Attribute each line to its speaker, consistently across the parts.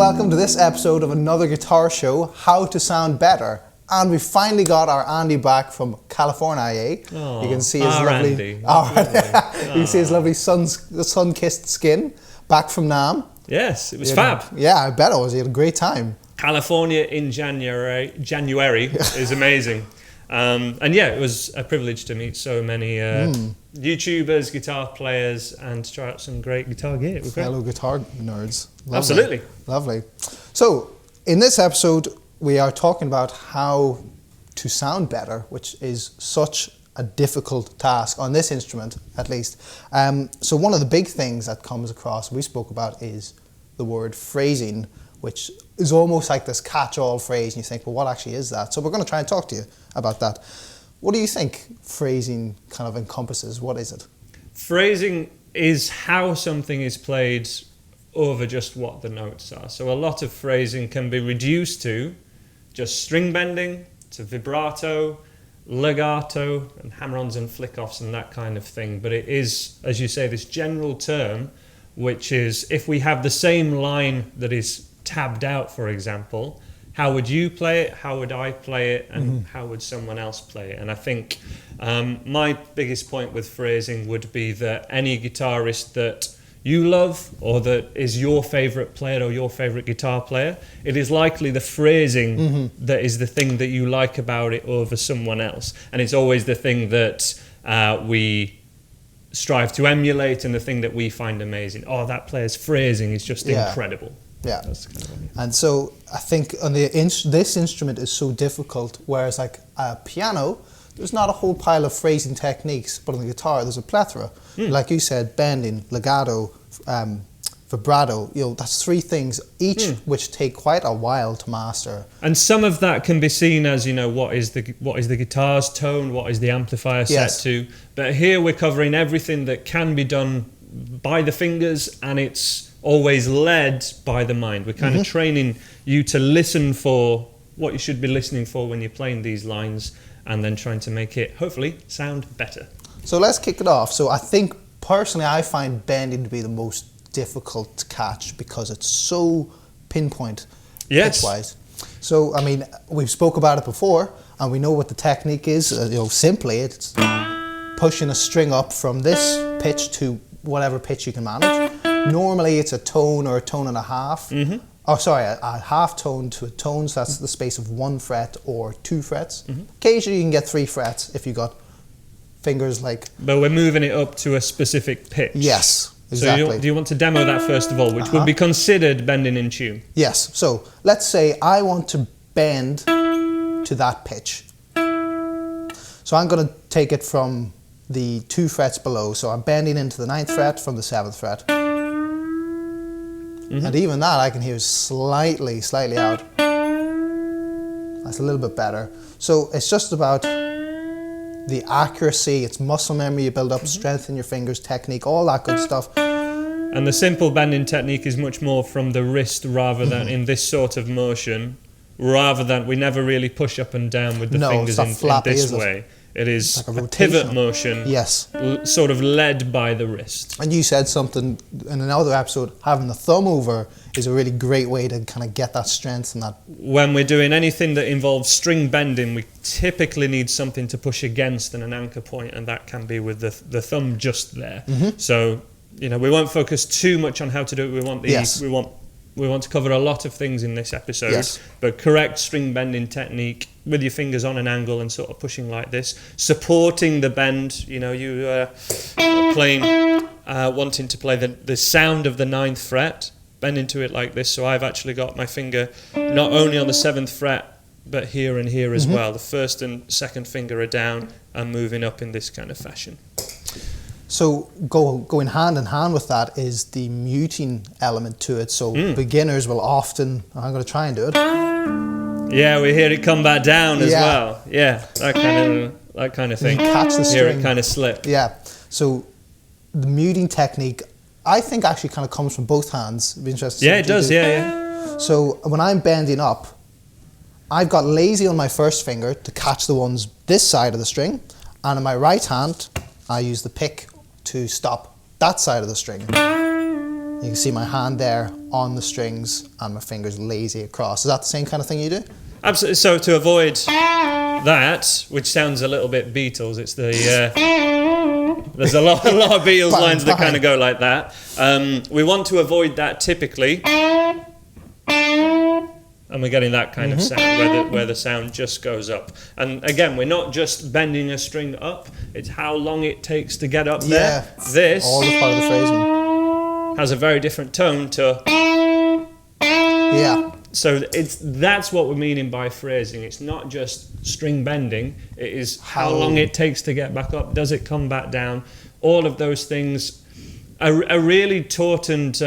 Speaker 1: welcome to this episode of another guitar show, How to Sound Better. And we finally got our Andy back from California.
Speaker 2: Oh,
Speaker 1: you can see his lovely, you can see his lovely sun-kissed skin back from Nam.
Speaker 2: Yes, it was fab.
Speaker 1: Yeah, I bet it was. He had a great time.
Speaker 2: California in January is amazing. And yeah, it was a privilege to meet so many YouTubers, guitar players, and to try out some great guitar gear. It was great.
Speaker 1: Fellow guitar nerds. Lovely.
Speaker 2: Absolutely.
Speaker 1: Lovely. So, in this episode, we are talking about how to sound better, which is such a difficult task on this instrument, at least. So one of the big things that comes across, we spoke about, is the word phrasing, which is almost like this catch-all phrase, and you think, well, what actually is that? So we're going to try and talk to you about that. What do you think phrasing kind of encompasses? What is it?
Speaker 2: Phrasing is how something is played over just what the notes are. So a lot of phrasing can be reduced to just string bending, to vibrato, legato, and hammer-ons and flick-offs and that kind of thing. But it is, as you say, this general term, which is if we have the same line that is tabbed out, for example, how would you play it, how would I play it, and how would someone else play it? And I think my biggest point with phrasing would be that any guitarist that you love or that is your favourite player or your favourite guitar player, it is likely the phrasing that is the thing that you like about it over someone else. And it's always the thing that we strive to emulate and the thing that we find amazing. Oh, that player's phrasing is just incredible.
Speaker 1: Yeah,
Speaker 2: that's kind of
Speaker 1: and so I think on this instrument is so difficult, whereas like a piano, there's not a whole pile of phrasing techniques, but on the guitar there's a plethora. Like you said, bending, legato, vibrato, that's three things each which take quite a while to master. And
Speaker 2: some of that can be seen as, what is the guitar's tone, what is the amplifier set to. But here we're covering everything that can be done by the fingers, and it's always led by the mind. We're kind of training you to listen for what you should be listening for when you're playing these lines, and then trying to make it hopefully sound better.
Speaker 1: So let's kick it off. So I think personally I find bending to be the most difficult to catch because it's so pinpoint pitch-wise. So I mean, we've spoke about it before and we know what the technique is. Simply it's pushing a string up from this pitch to whatever pitch you can manage. Normally it's a tone or a tone and a half. A half tone to a tone, so that's the space of 1 fret or 2 frets. Occasionally you can get 3 frets if you got fingers like...
Speaker 2: But we're moving it up to a specific pitch.
Speaker 1: Yes, exactly.
Speaker 2: So do you want to demo that first of all, which would be considered bending in tune?
Speaker 1: Yes, so let's say I want to bend to that pitch. So I'm going to take it from the 2 frets below, so I'm bending into the 9th fret from the 7th fret. And even that I can hear slightly out. That's a little bit better. So it's just about the accuracy, it's muscle memory you build up, strength in your fingers, technique, all that good stuff.
Speaker 2: And the simple bending technique is much more from the wrist rather than in this sort of motion, rather than we never really push up and down with the fingers in this way. It is like a pivot motion, sort of led by the wrist.
Speaker 1: And you said something in another episode, having the thumb over is a really great way to kind of get that strength and that.
Speaker 2: When we're doing anything that involves string bending, we typically need something to push against and an anchor point, and that can be with the thumb just there. So, we won't focus too much on how to do it. We want we want to cover a lot of things in this episode, but correct string bending technique with your fingers on an angle and sort of pushing like this, supporting the bend. You playing, wanting to play the sound of the 9th fret, bend into it like this. So I've actually got my finger not only on the 7th fret, but here and here as well. The 1st and 2nd finger are down and moving up in this kind of fashion.
Speaker 1: So going hand in hand with that is the muting element to it. So beginners will often, I'm going to try and do it.
Speaker 2: Yeah, we hear it come back down as well. Yeah, that kind of thing.
Speaker 1: You catch the string.
Speaker 2: Hear it kind of slip.
Speaker 1: Yeah. So the muting technique, I think actually kind of comes from both hands. It'd be interesting.
Speaker 2: Yeah, it does. Yeah.
Speaker 1: So when I'm bending up, I've got lazy on my first finger to catch the ones this side of the string, and in my right hand, I use the pick to stop that side of the string. You can see my hand there on the strings and my fingers lazy across. Is that the same kind of thing you do?
Speaker 2: Absolutely. So to avoid that, which sounds a little bit Beatles, it's the there's a lot of Beatles lines that kind of go like that. We want to avoid that typically, and we're getting that kind of sound where the sound just goes up. And again, we're not just bending a string up; it's how long it takes to get up there. This
Speaker 1: all the part of the phrasing
Speaker 2: has a very different tone to.
Speaker 1: Yeah.
Speaker 2: So that's what we're meaning by phrasing. It's not just string bending. It is how long it takes to get back up. Does it come back down? All of those things are really taught and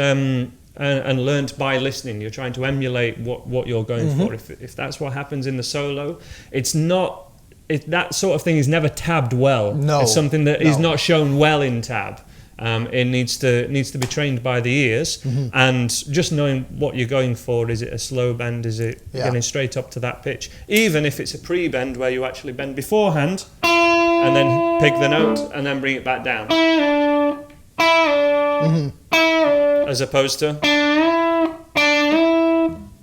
Speaker 2: learnt by listening. You're trying to emulate what you're going for. If that's what happens in the solo, it's not. That sort of thing is never tabbed well.
Speaker 1: No,
Speaker 2: it's something that is not shown well in tab. It needs to be trained by the ears, and just knowing what you're going for. Is it a slow bend? Is it getting straight up to that pitch? Even if it's a pre-bend where you actually bend beforehand and then pick the note and then bring it back down, as opposed to.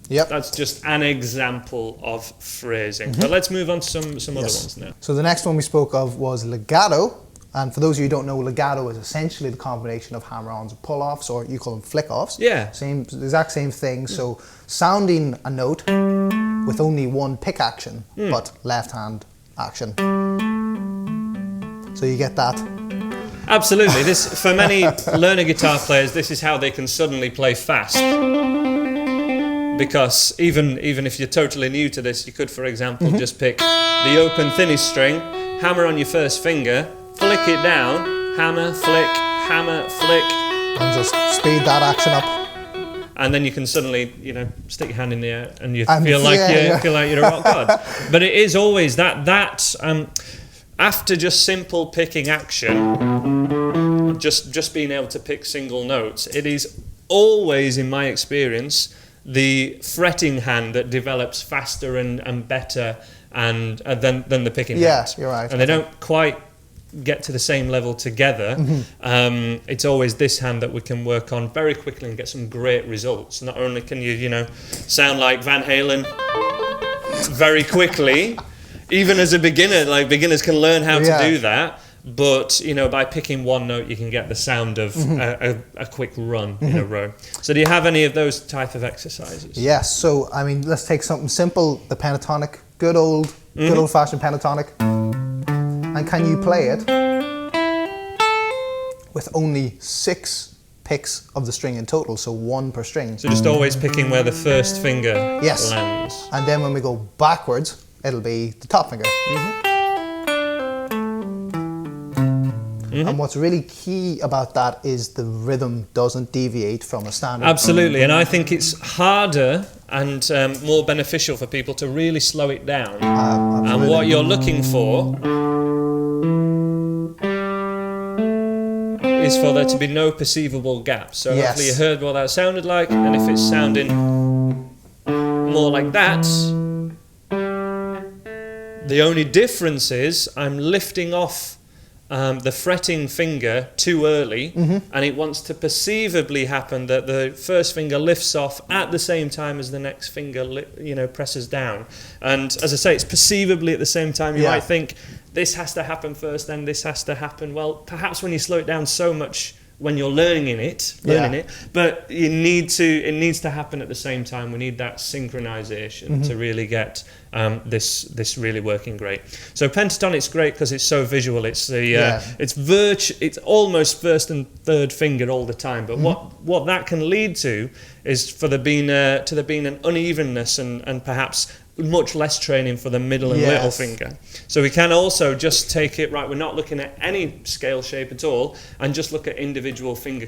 Speaker 2: That's just an example of phrasing. But let's move on to some other ones now.
Speaker 1: So the next one we spoke of was legato. And for those of you who don't know, legato is essentially the combination of hammer-ons and pull-offs, or you call them flick-offs.
Speaker 2: Yeah.
Speaker 1: Exact same thing. So sounding a note with only one pick action, but left-hand action. So you get that.
Speaker 2: Absolutely. This, for many learner guitar players, this is how they can suddenly play fast. Because even if you're totally new to this, you could, for example, just pick the open thinnest string, hammer on your first finger, flick it down, hammer, flick,
Speaker 1: and just speed that action up.
Speaker 2: And then you can suddenly, stick your hand in the air and you feel like you're a rock god. But it is always that after just simple picking action, just being able to pick single notes, it is always, in my experience, the fretting hand that develops faster and better and than the picking hand.
Speaker 1: Yeah, you're right.
Speaker 2: And they don't quite get to the same level together. It's always this hand that we can work on very quickly and get some great results. Not only can you sound like Van Halen very quickly, even as a beginner, like beginners can learn how to do that, but by picking one note you can get the sound of a quick run in a row. So do you have any of those type of exercises?
Speaker 1: Yes. So let's take something simple, the pentatonic, good old-fashioned pentatonic. And can you play it with only 6 picks of the string in total, so 1 per string?
Speaker 2: So just always picking where the first finger lands.
Speaker 1: And then when we go backwards, it'll be the top finger. And what's really key about that is the rhythm doesn't deviate from a standard.
Speaker 2: Absolutely, and I think it's harder and more beneficial for people to really slow it down. And what you're looking for is for there to be no perceivable gaps. So hopefully you heard what that sounded like, and if it's sounding more like that, the only difference is I'm lifting off the fretting finger too early, and it wants to perceivably happen that the first finger lifts off at the same time as the next finger presses down. And as I say, it's perceivably at the same time. You might think this has to happen first, then this has to happen. Well, perhaps when you slow it down so much when you're learning it, but it needs to happen at the same time. We need that synchronization to really get this really working great. So pentatonic's great because it's so visual. It's it's almost first and third finger all the time. But what that can lead to is for there being an unevenness and perhaps much less training for the middle and little finger. So we can also just take it, we're not looking at any scale shape at all, and just look at individual finger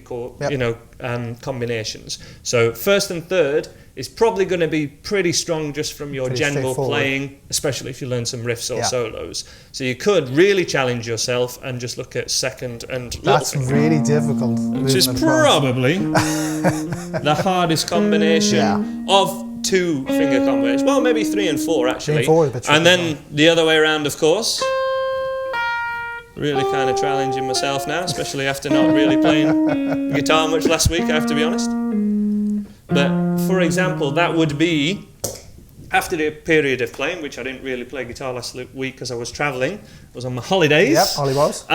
Speaker 2: combinations. So first and third is probably going to be pretty strong just from your general playing, especially if you learn some riffs or solos. So you could really challenge yourself and just look at second and little
Speaker 1: That's
Speaker 2: finger.
Speaker 1: really difficult.
Speaker 2: Which is probably the hardest combination of 2 finger combinations. Well, maybe 3 and 4 actually.
Speaker 1: 3 and 4 is a bit tricky,
Speaker 2: and then the other way around, of course. really kind of challenging myself now, especially after not really playing the guitar much last week, I have to be honest. But for example, that would be after the period of playing, which I didn't really play guitar last week because I was travelling. I was on my holidays.
Speaker 1: Yep, Ollie was.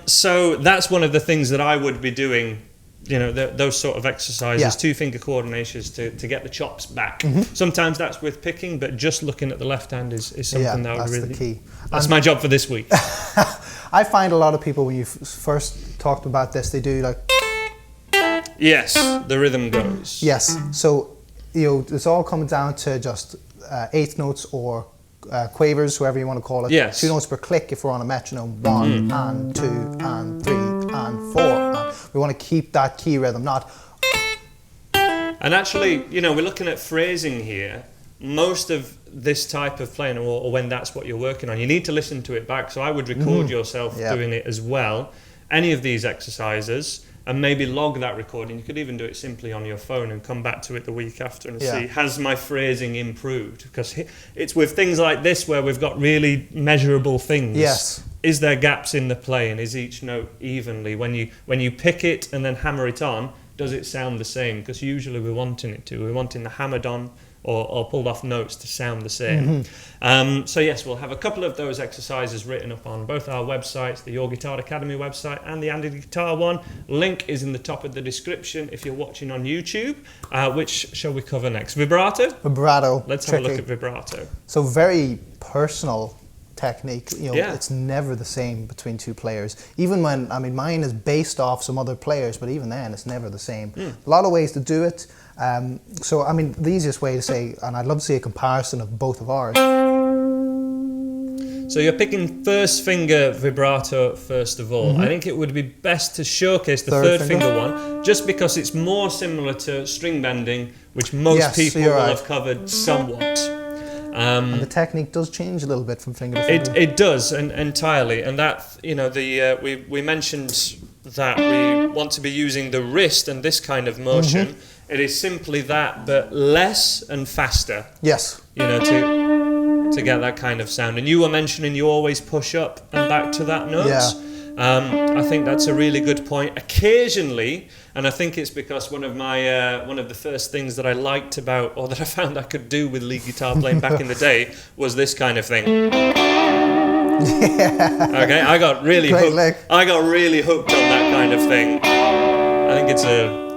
Speaker 2: So that's one of the things that I would be doing, you know, those sort of exercises, 2-finger coordinations to get the chops back. Sometimes that's with picking, but just looking at the left hand is something that I would really...
Speaker 1: that's the key.
Speaker 2: That's my job for this week.
Speaker 1: I find a lot of people, when you first talked about this, they do like...
Speaker 2: Yes, the rhythm goes.
Speaker 1: Yes, so, you know, it's all coming down to just eighth notes or quavers, whoever you want to call it.
Speaker 2: Yes.
Speaker 1: 2 notes per click if we're on a metronome. 1 and 2 and 3 and 4. And we want to keep that key rhythm, not...
Speaker 2: And actually, you know, we're looking at phrasing here. Most of this type of playing, or when that's what you're working on, you need to listen to it back. So I would record yourself doing it as well. Any of these exercises, and maybe log that recording. You could even do it simply on your phone and come back to it the week after and see, has my phrasing improved? Because it's with things like this where we've got really measurable things.
Speaker 1: Yes.
Speaker 2: Is there gaps in the play, and is each note evenly? When you pick it and then hammer it on, does it sound the same? Because usually we're wanting it to. We're wanting the hammered on or pulled off notes to sound the same. So yes, we'll have a couple of those exercises written up on both our websites, the Your Guitar Academy website and the Andy Guitar one. Link is in the top of the description if you're watching on YouTube. Which shall we cover next? Vibrato?
Speaker 1: Vibrato.
Speaker 2: Let's have a look at vibrato.
Speaker 1: So very personal technique. You know,
Speaker 2: Yeah.
Speaker 1: it's never the same between two players. Even when, I mean, mine is based off some other players, but even then, it's never the same. A lot of ways to do it. So, I mean, the easiest way to say, and I'd love to see a comparison of both of ours.
Speaker 2: So you're picking first finger vibrato first of all. I think it would be best to showcase the third finger one, just because it's more similar to string bending, which most people will have covered somewhat.
Speaker 1: And the technique does change a little bit from finger to finger.
Speaker 2: It does, and entirely. And that, you know, we mentioned that we want to be using the wrist and this kind of motion. It is simply that, but less and faster.
Speaker 1: Yes.
Speaker 2: You know, to get that kind of sound. And you were mentioning you always push up and back to that note.
Speaker 1: Yeah.
Speaker 2: I think that's a really good point. Occasionally, and I think it's because one of the first things that I liked about, or that I found I could do with lead guitar playing back in the day, was this kind of thing. Okay, I got really hooked. I got really hooked on that kind of thing. I think it's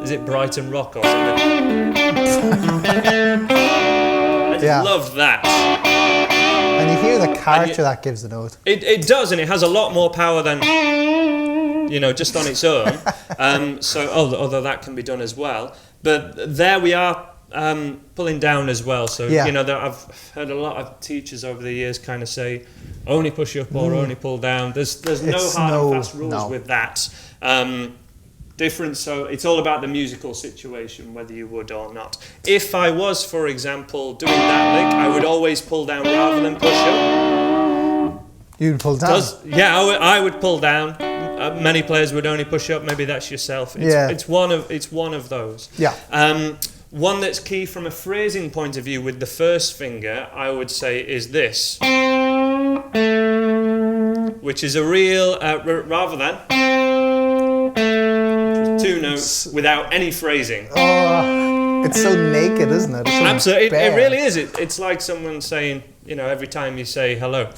Speaker 2: is it Brighton Rock or something? I just love that.
Speaker 1: And you hear the character that gives the note.
Speaker 2: It does, and it has a lot more power than, you know, just on its own. Although that can be done as well. But there we are, pulling down as well. So, you know, I've heard a lot of teachers over the years kind of say, only push up or only pull down. There's no hard and fast rules with that. Different, so it's all about the musical situation, whether you would or not. If I was, for example, doing that lick, I would always pull down rather than push up.
Speaker 1: You'd pull down?
Speaker 2: I would pull down. Many players would only push up. Maybe that's yourself. It's one of those.
Speaker 1: Yeah.
Speaker 2: One that's key from a phrasing point of view with the first finger, I would say, is this, which is a real rather than. 2 notes without any phrasing.
Speaker 1: Oh, it's so naked, isn't it? So
Speaker 2: absolutely, it really is. It's like someone saying, you know, every time you say hello,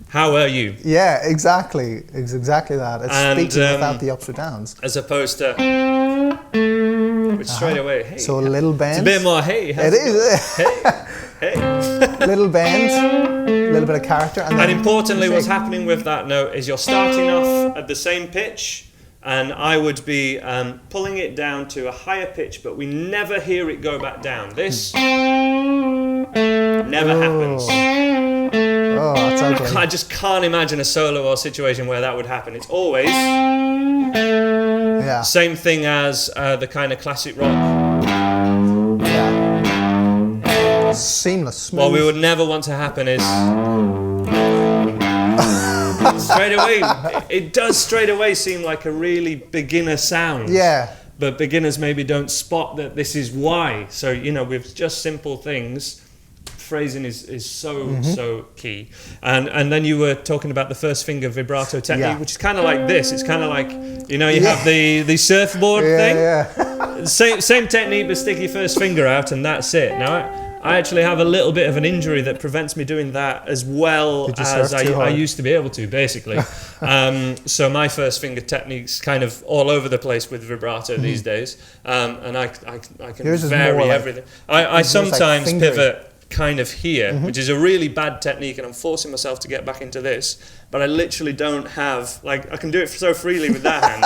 Speaker 2: how are you?
Speaker 1: Yeah, exactly. It's exactly that. It's speaking without the ups or downs.
Speaker 2: As opposed to, which straight away, hey.
Speaker 1: So a little bend.
Speaker 2: It's a bit more, hey.
Speaker 1: It is.
Speaker 2: Hey.
Speaker 1: Little bend, a little bit of character.
Speaker 2: And importantly, what's happening with that note is you're starting off at the same pitch, and I would be pulling it down to a higher pitch, but we never hear it go back down. This never happens.
Speaker 1: Oh, that's ugly.
Speaker 2: I just can't imagine a solo or situation where that would happen. It's always same thing as the kind of classic rock.
Speaker 1: Yeah. Seamless, smooth.
Speaker 2: What we would never want to happen is straight away. It does straight away seem like a really beginner sound.
Speaker 1: Yeah.
Speaker 2: But beginners maybe don't spot that this is why. So, you know, with just simple things, phrasing is so key. And then you were talking about the first finger vibrato technique, which is kind of like this. It's kind of like, you know, you have the surfboard thing. Yeah. Same technique, but stick your first finger out and that's it. Now, I actually have a little bit of an injury that prevents me doing that as well as I used to be able to, basically. So my first finger technique's kind of all over the place with vibrato these days. And I can vary everything. I sometimes pivot kind of here, which is a really bad technique, and I'm forcing myself to get back into this, but I literally don't have, like, I can do it so freely with that hand,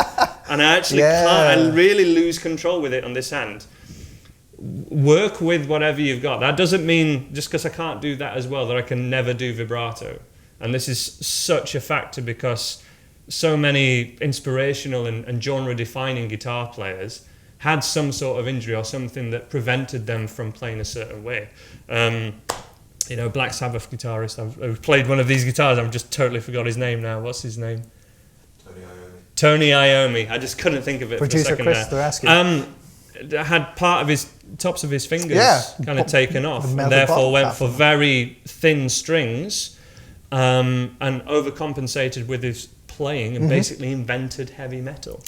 Speaker 2: and I actually can't, I really lose control with it on this hand. Work with whatever you've got. That doesn't mean just because I can't do that as well that I can never do vibrato. And this is such a factor because so many inspirational and genre-defining guitar players had some sort of injury or something that prevented them from playing a certain way. You know, Black Sabbath guitarist, I've played one of these guitars, I've just totally forgot his name now. What's his name? Tony Iommi. I just couldn't think of it
Speaker 1: Producer
Speaker 2: for a second
Speaker 1: Chris, they're asking.
Speaker 2: Had part of his tops of his fingers kind of taken off, and therefore went for very thin strings, and overcompensated with his playing, and basically invented heavy metal.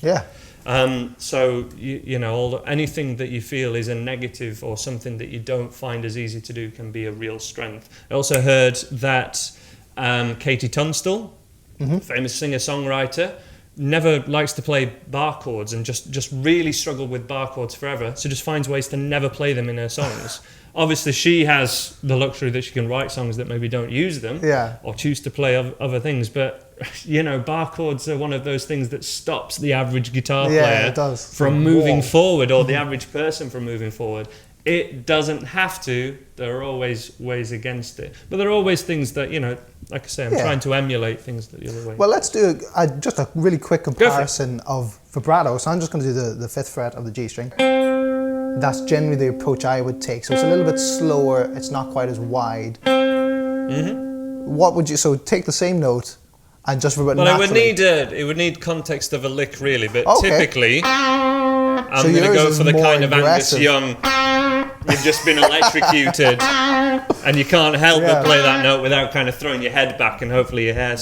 Speaker 2: So you know, anything that you feel is a negative or something that you don't find as easy to do can be a real strength. I also heard that Katie Tunstall, famous singer-songwriter, never likes to play bar chords and just really struggled with bar chords forever, so just finds ways to never play them in her songs. Obviously she has the luxury that she can write songs that maybe don't use them, or choose to play other things, but you know, bar chords are one of those things that stops the average guitar player from moving forward, or the average person from moving forward. It doesn't have to. There are always ways against it. But there are always things that, you know, like I say, I'm trying to emulate things that the other way.
Speaker 1: Well, let's do just a really quick comparison of vibrato. So I'm just going to do the 5th fret of the G string. That's generally the approach I would take. So it's a little bit slower. It's not quite as wide. What would you... So take the same note and just vibrate naturally.
Speaker 2: It would need context of a lick, really. But typically, I'm going to go for the kind of Angus Young... You've just been electrocuted and you can't help but play that note without kind of throwing your head back, and hopefully your hair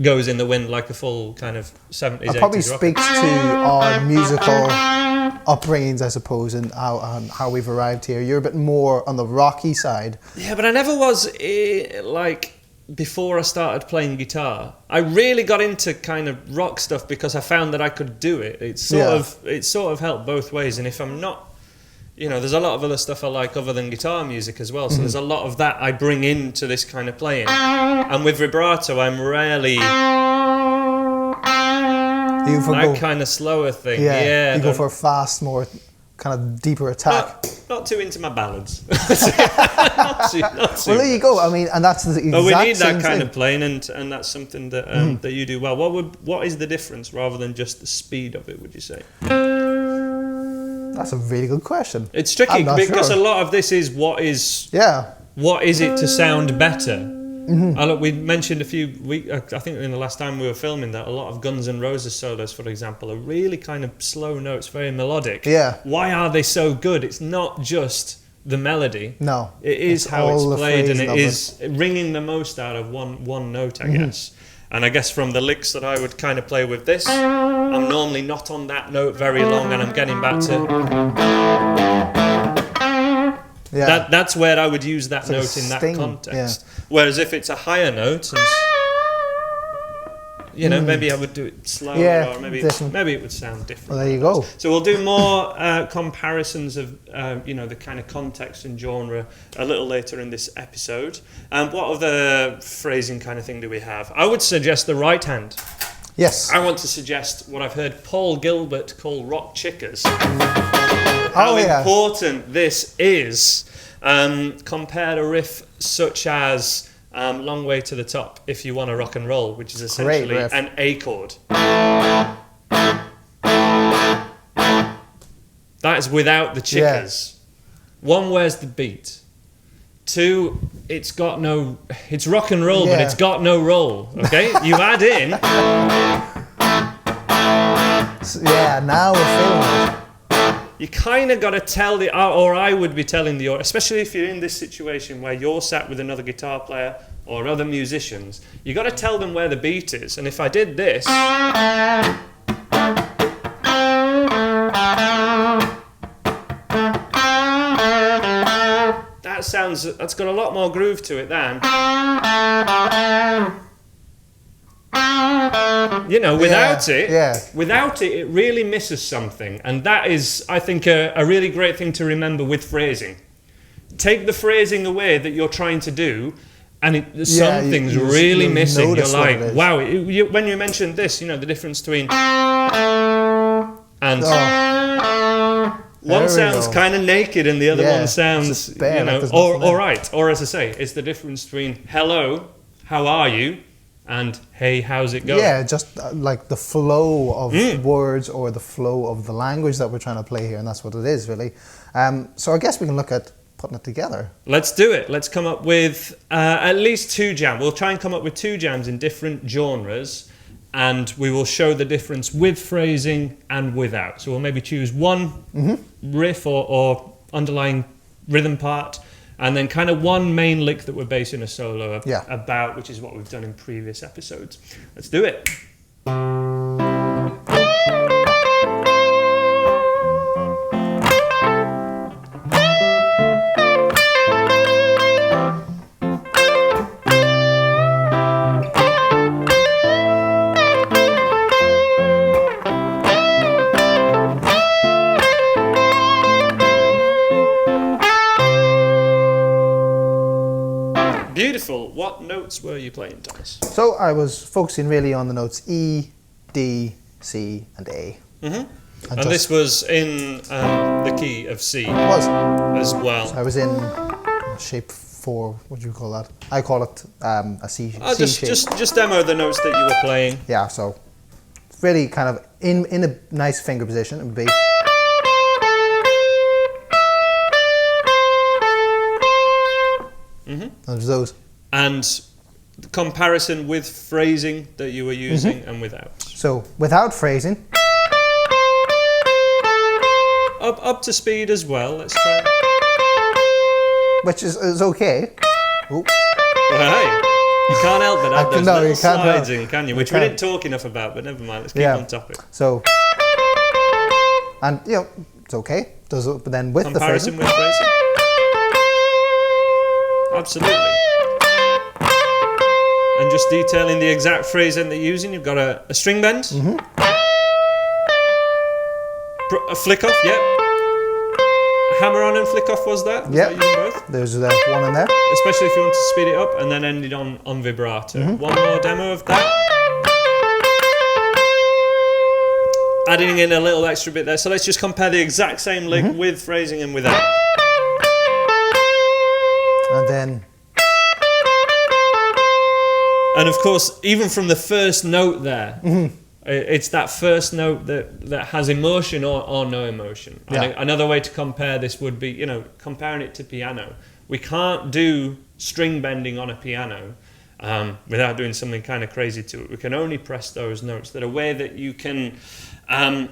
Speaker 2: goes in the wind like a full kind of 70s, 80s. It probably
Speaker 1: speaks to our musical upbringings, I suppose, and how we've arrived here. You're a bit more on the rocky side.
Speaker 2: Yeah, but I never was, like, before I started playing guitar. I really got into kind of rock stuff because I found that I could do it. It sort of helped both ways, and if I'm not... You know, there's a lot of other stuff I like other than guitar music as well. So there's a lot of that I bring into this kind of playing. And with vibrato, I'm rarely that kind of slower thing.
Speaker 1: You go for a fast, more kind of deeper attack.
Speaker 2: Not too into my ballads. not too.
Speaker 1: Well, there you go. I mean, and that's the exact
Speaker 2: But we need that kind
Speaker 1: thing.
Speaker 2: of playing, and that's something that that you do well. What is the difference rather than just the speed of it, would you say?
Speaker 1: That's a really good question.
Speaker 2: It's tricky because a lot of this is what is it to sound better. Look, we mentioned I think in the last time we were filming that a lot of Guns N' Roses solos, for example, are really kind of slow notes, very melodic. Why are they so good? It's not just the melody.
Speaker 1: No,
Speaker 2: it is how it's played, and it is wringing the most out of one note, I guess. And I guess from the licks that I would kind of play with this, I'm normally not on that note very long, and I'm getting back to... That's where I would use that note in that context. Whereas if it's a higher note, and, you know, maybe I would do it slower, or maybe it would sound different.
Speaker 1: Well, there you go.
Speaker 2: So we'll do more comparisons of, you know, the kind of context and genre a little later in this episode. What other phrasing kind of thing do we have? I would suggest the right hand.
Speaker 1: Yes.
Speaker 2: I want to suggest what I've heard Paul Gilbert call rock chickers. How important this is. Compare a riff such as Long Way to the Top, If You Want to Rock and Roll, which is essentially an A chord. That is without the chickers. One, where's the beat? Two, it's rock and roll, but it's got no roll. Okay, you add in.
Speaker 1: Now we're feeling it.
Speaker 2: you kind of got to tell or I would be telling especially if you're in this situation where you're sat with another guitar player or other musicians, you got to tell them where the beat is. And if I did this, that's got a lot more groove to it than, without it, it really misses something. And that is, I think, a really great thing to remember with phrasing. Take the phrasing away that you're trying to do, and something's really missing. You're like, wow, when you mentioned this, the difference between and one sounds kind of naked and the other one sounds, or as I say, it's the difference between hello, how are you, and hey, how's it going?
Speaker 1: Yeah, just like the flow of words or the flow of the language that we're trying to play here, and that's what it is, really. So I guess we can look at putting it together.
Speaker 2: Let's do it. Let's come up with at least 2 jams. We'll try and come up with 2 jams in different genres, and we will show the difference with phrasing and without. So we'll maybe choose one riff or underlying rhythm part, and then kind of one main lick that we're basing a solo about, which is what we've done in previous episodes. Let's do it. Beautiful. What notes were you playing, Thomas?
Speaker 1: So I was focusing really on the notes E, D, C, and A.
Speaker 2: And this was in the key of C.
Speaker 1: It was.
Speaker 2: As well.
Speaker 1: So I was in shape 4. What do you call that? I call it a C shape.
Speaker 2: Just demo the notes that you were playing.
Speaker 1: Yeah. So really kind of in a nice finger position. It would be. There's those.
Speaker 2: And the comparison with phrasing that you were using and without.
Speaker 1: So without phrasing.
Speaker 2: Up to speed as well. Let's try.
Speaker 1: Which is okay. Ooh.
Speaker 2: Well, hey, you can't help it. Those little slides in, can you? Which we didn't talk enough about, but never mind. Let's keep on topic.
Speaker 1: So, and it's okay. But then with
Speaker 2: comparison
Speaker 1: the
Speaker 2: with phrasing. Absolutely. And just detailing the exact phrasing that you're using, you've got a string bend, a flick off, yep. A hammer on and flick off was that? Was that using both?
Speaker 1: There's one in there.
Speaker 2: Especially if you want to speed it up and then end it on vibrato. One more demo of that. Adding in a little extra bit there. So let's just compare the exact same lick with phrasing and without.
Speaker 1: And then...
Speaker 2: And of course, even from the first note there, it's that first note that has emotion or no emotion.
Speaker 1: Yeah.
Speaker 2: And another way to compare this would be, comparing it to piano. We can't do string bending on a piano without doing something kind of crazy to it. We can only press those notes. That a way that you can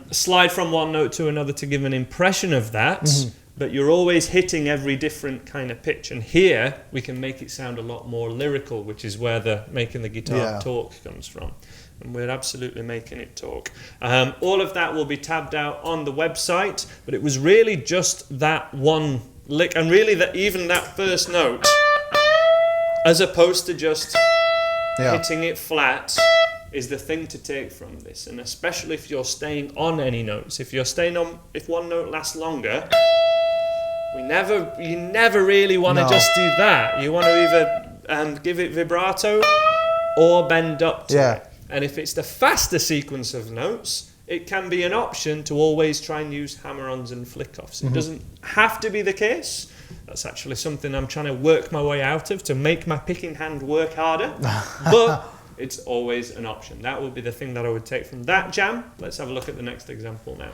Speaker 2: slide from one note to another to give an impression of that, but you're always hitting every different kind of pitch. And here we can make it sound a lot more lyrical, which is where making the guitar talk comes from. And we're absolutely making it talk. All of that will be tabbed out on the website, but it was really just that one lick, and really even that first note, as opposed to just hitting it flat, is the thing to take from this. And especially if you're staying on any notes. If one note lasts longer, you never really want to just do that. You want to either give it vibrato or bend up to it. And if it's the faster sequence of notes, it can be an option to always try and use hammer-ons and flick-offs. It doesn't have to be the case. That's actually something I'm trying to work my way out of, to make my picking hand work harder. But it's always an option. That would be the thing that I would take from that jam. Let's have a look at the next example now.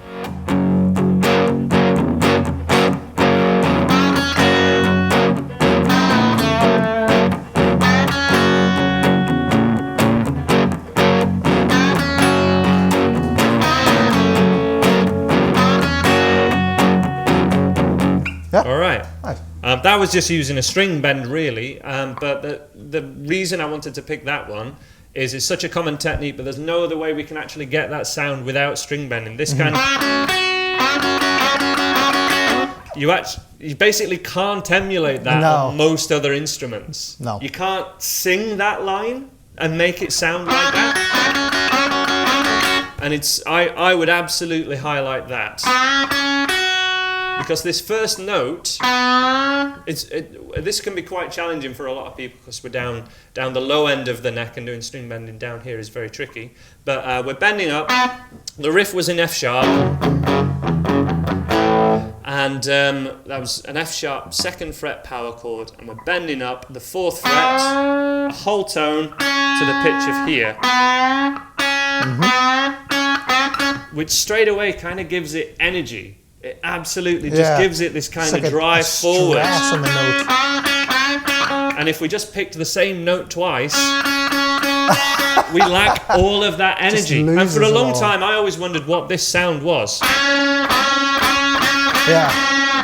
Speaker 1: Yeah.
Speaker 2: All right.
Speaker 1: Right.
Speaker 2: That was just using a string bend, really. But the reason I wanted to pick that one is it's such a common technique, but there's no other way we can actually get that sound without string bending. This kind of... You basically can't emulate that on most other instruments.
Speaker 1: No.
Speaker 2: You can't sing that line and make it sound like that. And I would absolutely highlight that. Because this first note, this can be quite challenging for a lot of people because we're down the low end of the neck, and doing string bending down here is very tricky. But we're bending up. The riff was in F sharp, and that was an F sharp 2nd fret power chord, and we're bending up the 4th fret, a whole tone to the pitch of here. Which straight away kind of gives it energy. It absolutely just gives it this kind of drive forward.
Speaker 1: On the note.
Speaker 2: And if we just picked the same note twice, we lack all of that energy. And for a long time, I always wondered what this sound was.
Speaker 1: Yeah.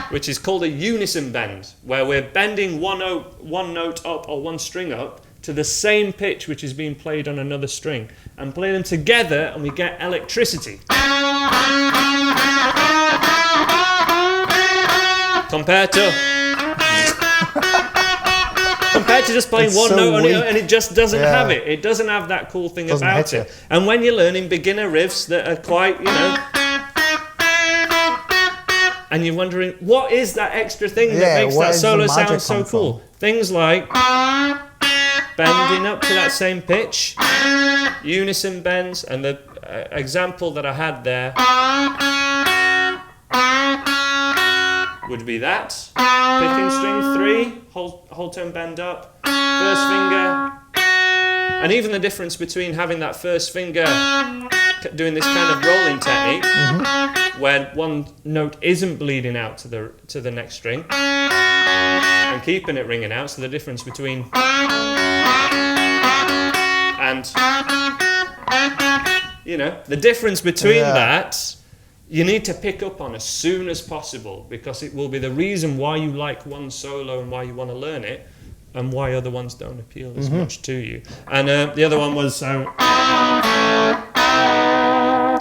Speaker 2: Which is called a unison bend, where we're bending one note up or one string up to the same pitch which is being played on another string, and play them together, and we get electricity. Compared to just playing one note and it just doesn't have it. It doesn't have that cool thing about it. And when you're learning beginner riffs that are quite, and you're wondering, what is that extra thing that makes that solo sound so cool? Things like bending up to that same pitch, unison bends, and the example that I had there would be that. Picking string 3, whole tone bend up, first finger, and even the difference between having that first finger doing this kind of rolling technique, where one note isn't bleeding out to the next string, and keeping it ringing out. So the difference between and the difference between that, you need to pick up on as soon as possible, because it will be the reason why you like one solo and why you want to learn it, and why other ones don't appeal as much to you. And the other one was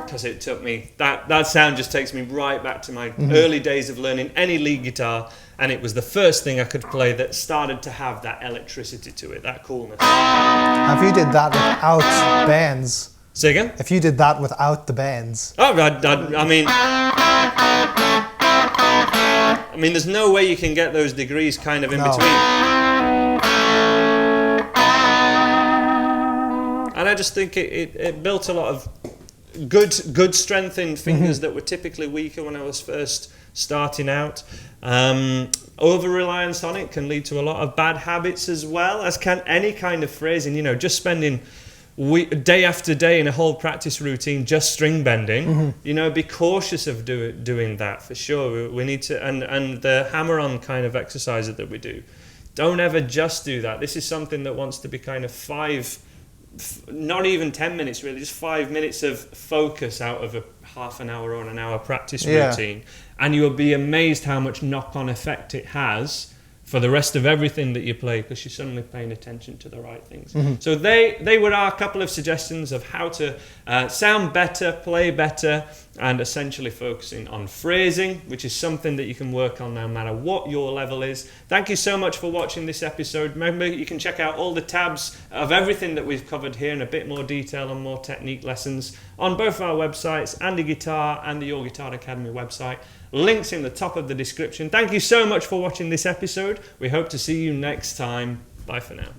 Speaker 2: because it took me, that sound just takes me right back to my early days of learning any lead guitar, and it was the first thing I could play that started to have that electricity to it, that coolness.
Speaker 1: If you did that without bands.
Speaker 2: Say again?
Speaker 1: If you did that without the bands.
Speaker 2: Oh, I mean, there's no way you can get those degrees kind of in between. And I just think it built a lot of good strength in fingers that were typically weaker when I was first starting out. Over-reliance on it can lead to a lot of bad habits as well, as can any kind of phrasing. Just spending day after day in a whole practice routine just string bending, be cautious of doing that for sure. We need to, and the hammer-on kind of exercises that we do, don't ever just do that. This is something that wants to be kind of not even 10 minutes really, just 5 minutes of focus out of a half an hour or an hour practice routine, and you will be amazed how much knock-on effect it has for the rest of everything that you play, because you're suddenly paying attention to the right things. So they were our couple of suggestions of how to sound better, play better, and essentially focusing on phrasing, which is something that you can work on no matter what your level is. Thank you so much for watching this episode. Remember, you can check out all the tabs of everything that we've covered here in a bit more detail and more technique lessons on both our websites, Andy Guitar and the Your Guitar Academy website. Links in the top of the description. Thank you so much for watching this episode. We hope to see you next time. Bye for now.